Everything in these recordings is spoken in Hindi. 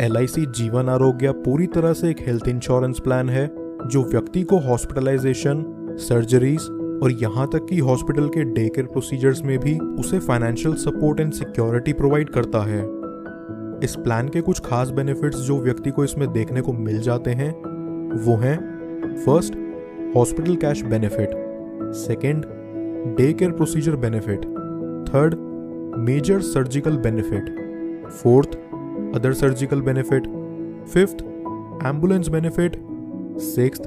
LIC जीवन आरोग्य पूरी तरह से एक हेल्थ इंश्योरेंस प्लान है जो व्यक्ति को हॉस्पिटलाइजेशन, सर्जरीज और यहाँ तक कि हॉस्पिटल के डे केयर प्रोसीजर्स में भी उसे financial support and security provide करता है। इस प्लान के कुछ खास बेनिफिट्स जो व्यक्ति को इसमें देखने को मिल जाते हैं वो हैं: first, hospital cash benefit. Second, day care procedure benefit. Third, major surgical benefit. Fourth, other surgical benefit. Fifth, ambulance benefit. Sixth,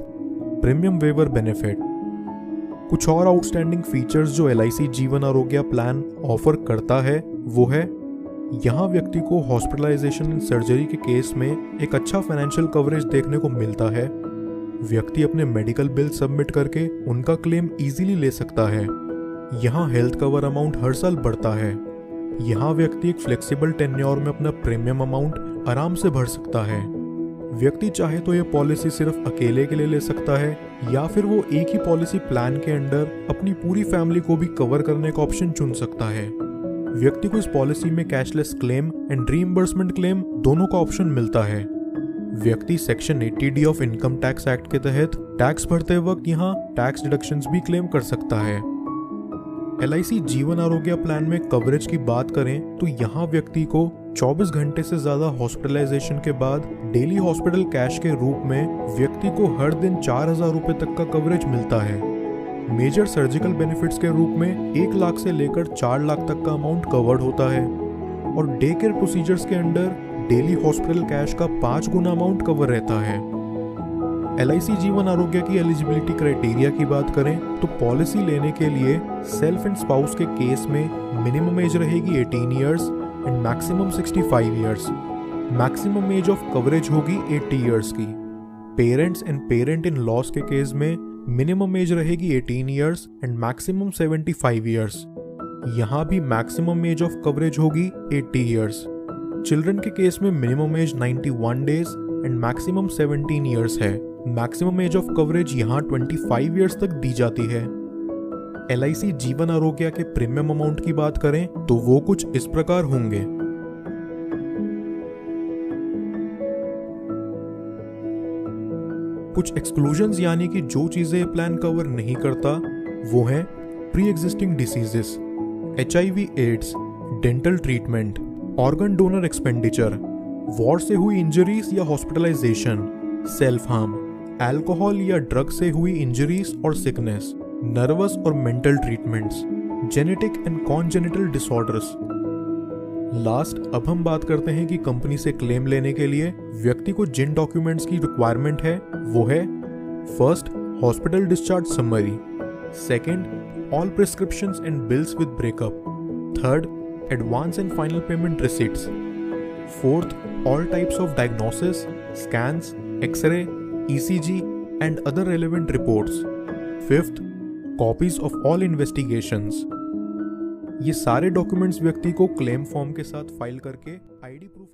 premium waiver benefit. कुछ और आउटस्टैंडिंग फीचर्स जो LIC जीवन आरोग्य प्लान ऑफर करता है वो है: यहाँ व्यक्ति को हॉस्पिटलाइजेशन एंड सर्जरी के केस में एक अच्छा फाइनेंशियल कवरेज देखने को मिलता है। व्यक्ति अपने मेडिकल बिल सबमिट करके उनका क्लेम इजीली ले सकता है। यहाँ हेल्थ कवर अमाउंट हर साल बढ़ता है। यहाँ व्यक्ति एक फ्लेक्सिबल टेन्योर में अपना प्रीमियम अमाउंट आराम से भर सकता है। व्यक्ति चाहे तो ये पॉलिसी सिर्फ अकेले के लिए ले सकता है या फिर वो एक ही पॉलिसी प्लान के अंडर अपनी पूरी फैमिली को भी कवर करने का ऑप्शन चुन सकता है। व्यक्ति को इस पॉलिसी में cashless claim and reimbursement claim दोनों का ऑप्शन मिलता है। व्यक्ति section 80D of income tax act के तहत टैक्स भरते वक्त यहाँ टैक्स डिडक्शंस भी क्लेम कर सकता है। LIC जीवन आरोग्य प्लान में कवरेज की बात करें तो यहाँ व्यक्ति को 24 घंटे से ज्यादा हॉस्पिटलाइजेशन के बाद डेली हॉस्पिटल कैश के रूप में व्यक्ति को हर दिन 4,000 रुपए तक का कवरेज मिलता है। मेजर सर्जिकल बेनिफिट्स के रूप में 1 लाख से लेकर 4 लाख तक का अमाउंट कवर्ड होता है और डे केयर प्रोसीजर्स के अंडर डेली हॉस्पिटल कैश का 5 गुना अमाउंट कवर रहता है। LIC जीवन आरोग्य की एलिजिबिलिटी क्राइटेरिया की बात करें तो पॉलिसी लेने के लिए सेल्फ एंड स्पाउस के केस में मिनिमम एज रहेगी 18 years and maximum 65 years. Maximum age of coverage होगी 80 ईयर्स की। Parents and parent in loss के केस में मिनिमम एज रहेगी 18 ईयर्स एंड मैक्सिमम 75 ईयर्स। यहाँ भी मैक्सिमम एज ऑफ कवरेज होगी 80 ईयर्स। चिल्ड्रन के केस में minimum age 91 days and maximum 17 years है। मैक्सिमम एज ऑफ कवरेज यहाँ 25 ईयर्स तक दी जाती है। LIC जीवन आरोग्य के प्रीमियम अमाउंट की बात करें तो वो कुछ इस प्रकार होंगे: कुछ एक्सक्लूजन्स यानी कि जो चीजें प्लान कवर नहीं करता वो हैं pre existing diseases, HIV AIDS, dental treatment, organ donor expenditure, war से हुई इंजरीज या हॉस्पिटलाइजेशन, सेल्फ हार्म, अल्कोहल या ड्रग से हुई इंजरीज और सिकनेस, नर्वस और mental treatments, genetic and congenital disorders. Last, अब हम बात करते हैं कि कंपनी से क्लेम लेने के लिए व्यक्ति को जिन डॉक्यूमेंट्स की रिक्वायरमेंट है वो है: first, hospital discharge summary. Second, all prescriptions and bills with breakup. Third, advance and final payment receipts. Fourth, all types of diagnosis, scans, X-ray, ECG and other relevant reports. Fifth, copies of all investigations. ये सारे डॉक्यूमेंट्स व्यक्ति को क्लेम फॉर्म के साथ फाइल करके ID प्रूफ